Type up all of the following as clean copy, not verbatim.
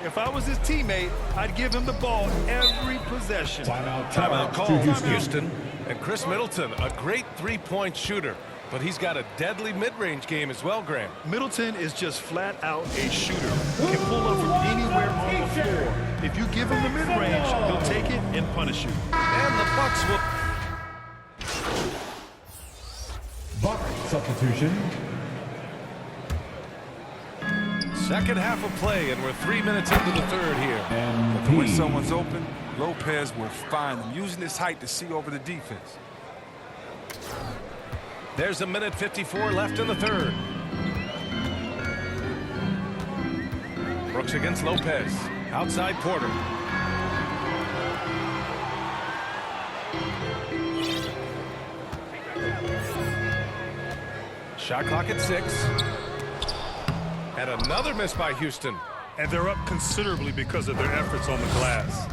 If I was his teammate, I'd give him the ball every possession. Timeout call to Houston. And Chris Middleton, a great three-point shooter. But he's got a deadly mid-range game as well, Graham. Middleton is just flat out a shooter. Can pull up from anywhere on the floor. If you give him the mid-range, he'll take it and punish you. And the Bucks will... Buck substitution. Second half of play, and we're 3 minutes into the third here. But when someone's open, Lopez will find them, using his height to see over the defense. There's a minute 54 left in the third. Brooks against Lopez. Outside Porter. Shot clock at 6. And another miss by Houston. And they're up considerably because of their efforts on the glass.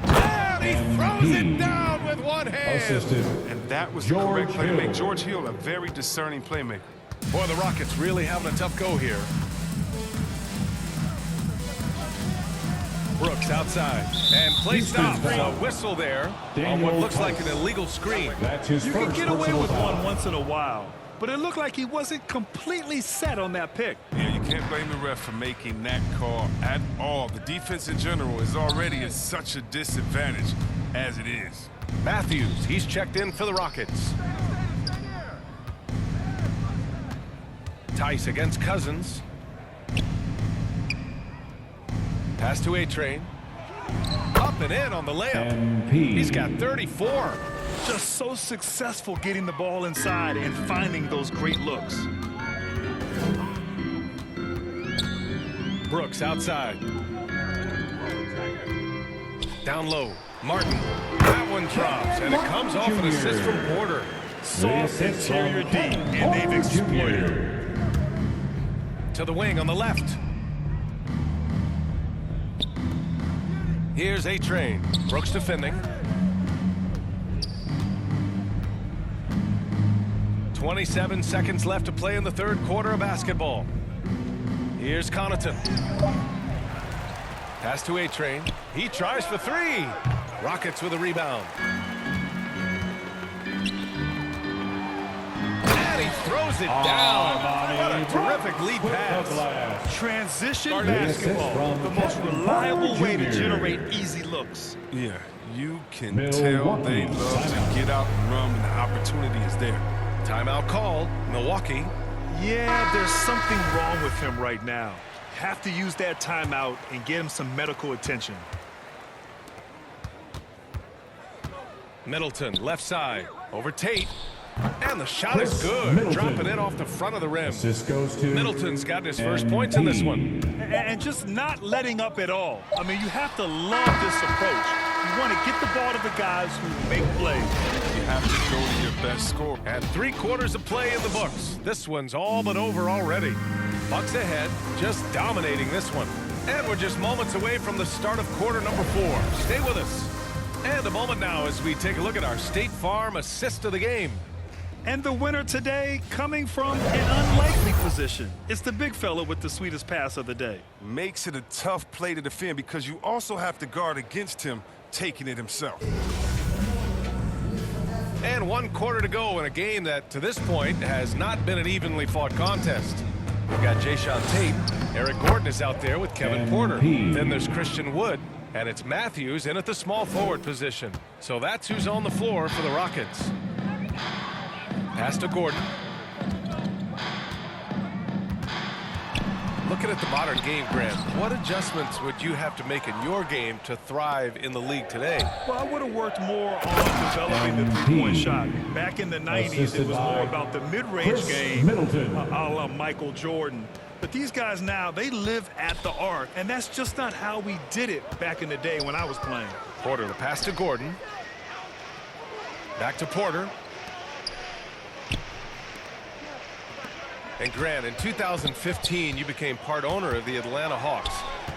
And he throws it down with one hand. Assisted. And that was the correct play to make. George Hill, a very discerning playmaker. Boy, the Rockets really having a tough go here. Brooks outside. And play stops. A whistle there on what looks like an illegal screen. That's his You first can get away personal with foul. one once in a while, but it looked like he wasn't completely set on that pick. Yeah, you can't blame the ref for making that call at all. The defense in general is already at such a disadvantage as it is. Matthews, he's checked in for the Rockets. Tice against Cousins. Pass to A-Train. Up and in on the layup. MP. He's got 34. Just so successful getting the ball inside and finding those great looks. Brooks outside. Down low. Martin. That one drops, and it comes off an assist from Porter. Soft interior D, and they've exploited. To the wing on the left. Here's A-Train. Brooks defending. 27 seconds left to play in the third quarter of basketball. Here's Connaughton. Pass to A-Train. He tries for three. Rockets with a rebound. And he throws it down. What a terrific lead pass. Transition basketball, the most reliable way to generate easy looks. Yeah, you can tell they love to get out and run when the opportunity is there. Timeout called. Milwaukee. Yeah, there's something wrong with him right now. Have to use that timeout and get him some medical attention. Middleton, left side. Over Tate. And the shot is Chris good. Middleton. Dropping it off the front of the rim. Assist goes to Middleton's got his first points in this one. And just not letting up at all. I mean, you have to love this approach. You want to get the ball to the guys who make plays. You have to go to your best score. And 3 quarters of play in the books. This one's all but over already. Bucks ahead, just dominating this one. And we're just moments away from the start of quarter number 4. Stay with us. And a moment now as we take a look at our State Farm assist of the game. And the winner today coming from an unlikely position. It's the big fella with the sweetest pass of the day. Makes it a tough play to defend because you also have to guard against him taking it himself. And 1 quarter to go in a game that, to this point, has not been an evenly fought contest. We've got Jayshawn Tate. Eric Gordon is out there with Kevin Porter. Then there's Christian Wood. And it's Matthews in at the small forward position. So that's who's on the floor for the Rockets. Pass to Gordon. Looking at the modern game, Graham, what adjustments would you have to make in your game to thrive in the league today? Well, I would have worked more on developing the three-point shot. Back in the 90s, it was more about the mid-range game, a la Michael Jordan. But these guys now, they live at the arc, and that's just not how we did it back in the day when I was playing. Porter, the pass to Gordon. Back to Porter. And Grant, in 2015, you became part owner of the Atlanta Hawks.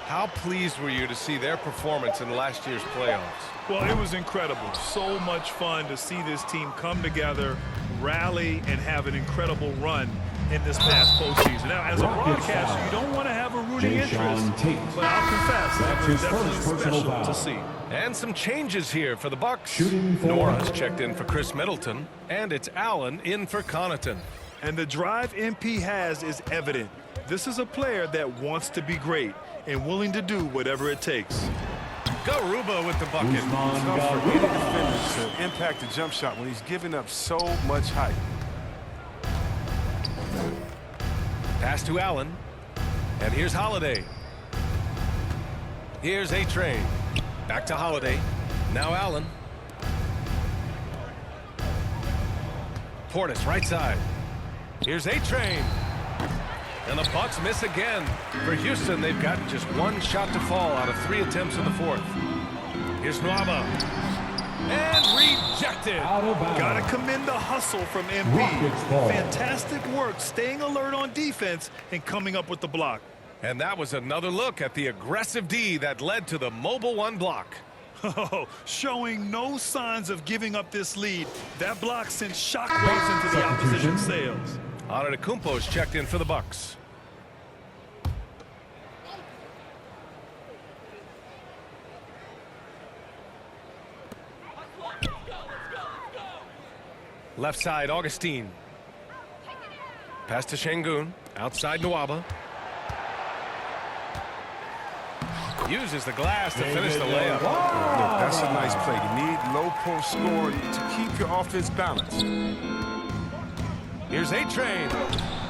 How pleased were you to see their performance in last year's playoffs? Well, it was incredible. So much fun to see this team come together, rally, and have an incredible run in this past postseason. Now, as a broadcaster, you don't want to have a rooting interest, but I'll confess, that was definitely special to see. And some changes here for the Bucks. Shooting for Nora's checked in for Chris Middleton, and it's Allen in for Connaughton. And the drive MP has is evident. This is a player that wants to be great and willing to do whatever it takes. Garuba with the bucket. It's tough for any defender to impact the jump shot when he's giving up so much height. Pass to Allen. And here's Holiday. Here's A-Train. Back to Holiday. Now Allen. Portis right side. Here's A-Train. And the Bucks miss again. For Houston, they've got just one shot to fall out of 3 attempts in the fourth. Here's Nwaba. And rejected. Gotta commend the hustle from MP. Fantastic work staying alert on defense and coming up with the block. And that was another look at the aggressive D that led to the mobile one block. Oh, showing no signs of giving up this lead. That block sent shockwaves into the opposition sails. Antetokounmpo's checked in for the Bucks. Left side, Augustine. Pass to Şengün. Outside, Nwaba. Uses the glass to finish the layup. Look, that's a nice play. You need low post scoring to keep your offense balanced. Here's A-Train.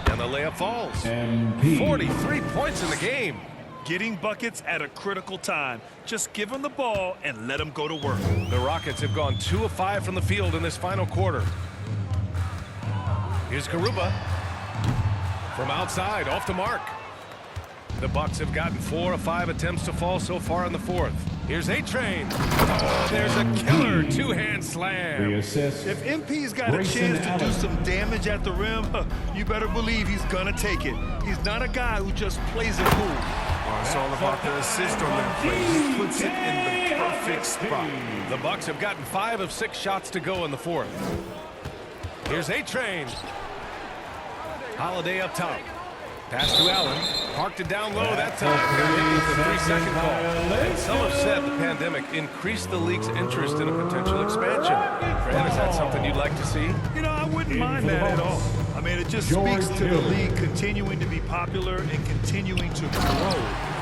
And the layup falls. MP. 43 points in the game. Getting buckets at a critical time. Just give them the ball and let them go to work. The Rockets have gone 2 of 5 from the field in this final quarter. Here's Garuba. From outside, off the mark. The Bucks have gotten 4 of 5 attempts to fall so far in the fourth. Here's A-Train. Oh, there's a killer two-hand slam. If MP's got a chance to do some damage at the rim, you better believe he's gonna take it. He's not a guy who just plays it cool. Well, it's all about the assist on that play. He puts it in the perfect spot. The Bucks have gotten 5 of 6 shots to go in the fourth. Here's A-Train. Holiday up top. Pass to Allen. Parked it down low that time. Got hit with the 3-second call. And some have said the pandemic increased the league's interest in a potential expansion. Grant, is that something you'd like to see? You know, I wouldn't mind that at all. I mean, it just speaks to the league continuing to be popular and continuing to grow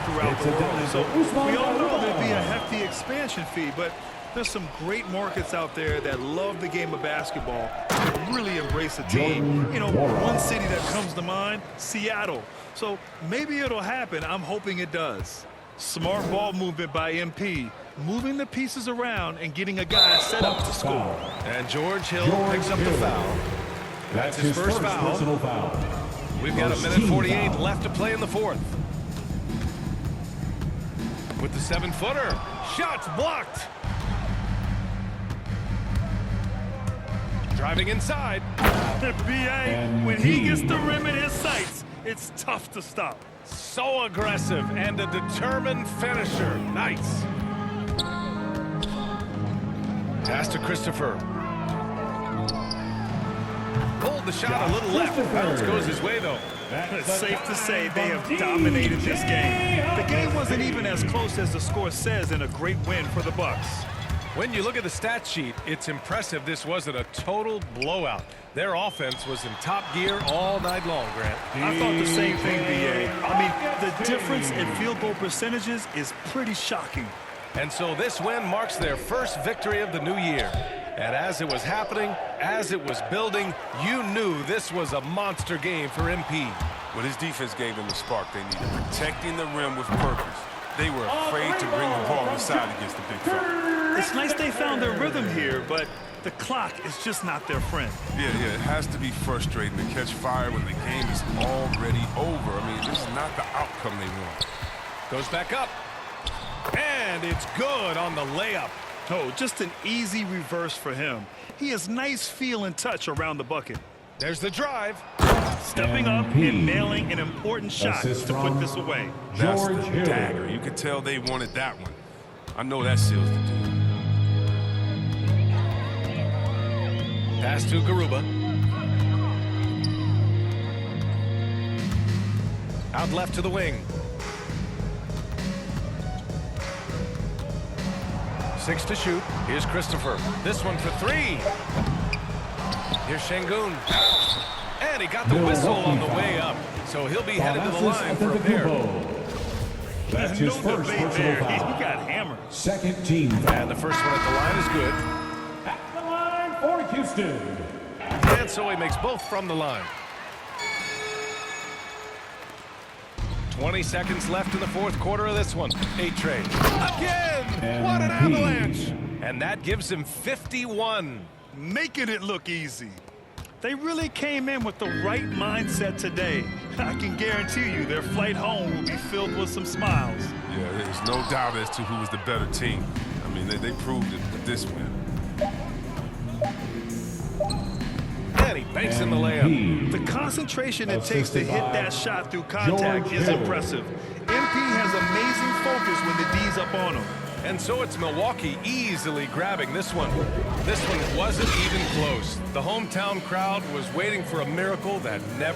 throughout the world. So we all know there'd be a hefty expansion fee, but there's some great markets out there that love the game of basketball and really embrace the team. You know, one city that comes to mind, Seattle. So maybe it'll happen. I'm hoping it does. Smart ball movement by MP, moving the pieces around and getting a guy set up to score. And George Hill picks up the foul. That's his first foul. Personal foul. We've got 1:48 left to play in the fourth. With the 7-footer. Shots blocked. Driving inside. BA, when he gets the rim in his sights, it's tough to stop. So aggressive and a determined finisher. Nice. Pass to Christopher. Pulled the shot a little left. Bounce goes his way, though. It's safe to say they have dominated this game. The game wasn't even as close as the score says, and a great win for the Bucks. When you look at the stat sheet, it's impressive this wasn't a total blowout. Their offense was in top gear all night long, Grant. I thought the same thing, BA. I mean, the difference in field goal percentages is pretty shocking. And so this win marks their first victory of the new year. And as it was happening, as it was building, you knew this was a monster game for MP. Well, his defense gave them the spark they needed, protecting the rim with purpose. They were afraid to bring the ball inside against the big fella. It's nice they found their rhythm here, but the clock is just not their friend. Yeah, it has to be frustrating to catch fire when the game is already over. I mean, this is not the outcome they want. Goes back up. And it's good on the layup. Oh, just an easy reverse for him. He has nice feel and touch around the bucket. There's the drive. stepping up and nailing an important shot Assist to put from this away. That's George the Hill. dagger. You could tell they wanted that one. I know that seals the deal. Pass to Garuba. Out left to the wing. 6 to shoot. Here's Christopher. This one for 3. Here's Şengün. And he got the whistle on the way up. So he'll be headed to the line for a pair. That's No his first debate personal there. He foul. got hammered. Second team foul. And the first one at the line is good. At the line for Houston. And so he makes both from the line. 20 seconds left in the fourth quarter of this one. 8 trade. Again! What an avalanche! And that gives him 51. Making it look easy. They really came in with the right mindset today. I can guarantee you their flight home will be filled with some smiles. Yeah, there's no doubt as to who was the better team. I mean, they proved it with this win. And he banks in the layup. The concentration it takes to hit that shot through contact is impressive. MP has amazing focus when the D's up on him. And so it's Milwaukee easily grabbing this one. This one wasn't even close. The hometown crowd was waiting for a miracle that never